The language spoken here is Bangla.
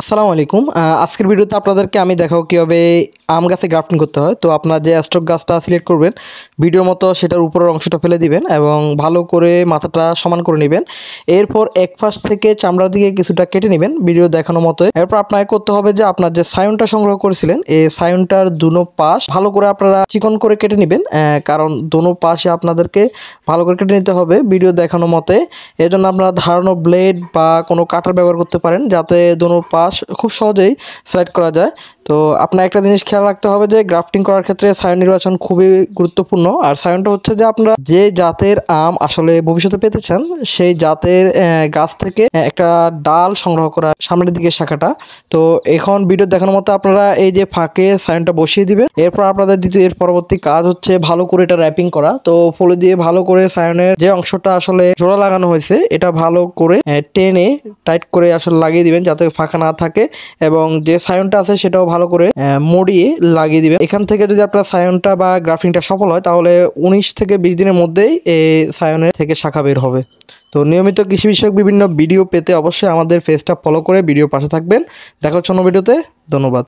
আসসালামু আলাইকুম। আজকের ভিডিওতে আপনাদেরকে আমি দেখাবো কীভাবে আম গাছে গ্রাফটিং করতে হয়। তো আপনার যে স্টক গাছটা সিলেক্ট করবেন, ভিডিওর মতো সেটার উপরের অংশটা ফেলে দিবেন এবং ভালো করে মাথাটা সমান করে নেবেন। এরপর এক পাশ থেকে চামড়ার দিকে কিছুটা কেটে নেবেন ভিডিও দেখানো মতো। এরপর আপনাকে করতে হবে যে আপনার যে সায়নটা সংগ্রহ করেছিলেন, এই সায়নটার দুনো পাশ ভালো করে আপনারা চিকন করে কেটে নেবেন, কারণ দুনো পাশে আপনাদেরকে ভালো করে কেটে নিতে হবে ভিডিও দেখানো মতে। এর জন্য আপনারা ধারালো ব্লেড বা কোনো কাটার ব্যবহার করতে পারেন, যাতে দুনো পাশ খুব সহজেই সিলেক্ট করা যায়। তো আপনার একটা জিনিস খেয়াল রাখতে হবে যে গ্রাফটিং করার ক্ষেত্রে সায়ন নির্বাচন খুবই গুরুত্বপূর্ণ। আর সায়নটা হচ্ছে যে আপনারা যে জাতের আম আসলে ভবিষ্যতে পেতে চান, সেই জাতের গাছ থেকে একটা ডাল সংগ্রহ করা, সামনের দিকে শাখাটা। তো এখন ভিডিও দেখানোর মতো আপনারা এই যে ফাঁকে সায়নটা বসিয়ে দিবেন। এরপর আপনাদের এর পরবর্তী কাজ হচ্ছে ভালো করে এটা র্যাপিং করা। তো ফলে দিয়ে ভালো করে সায়নের যে অংশটা আসলে জোড়া লাগানো হয়েছে, এটা ভালো করে টেনে টাইট করে আসলে লাগিয়ে দিবেন যাতে ফাঁকা না থাকে, এবং যে সায়নটা আছে সেটাও ভালো করে মড়িয়ে লাগিয়ে দিবেন। এখান থেকে যদি আপনার সায়নটা বা গ্রাফটিংটা সফল হয়, তাহলে 19 থেকে 20 দিনের মধ্যেই এই সায়নের থেকে শাখা বের হবে। তো নিয়মিত কৃষি বিষয়ক বিভিন্ন ভিডিও পেতে অবশ্যই আমাদের পেজটা ফলো করে ভিডিও পাশে থাকবেন। দেখা হচ্ছে অন্য ভিডিওতে। ধন্যবাদ।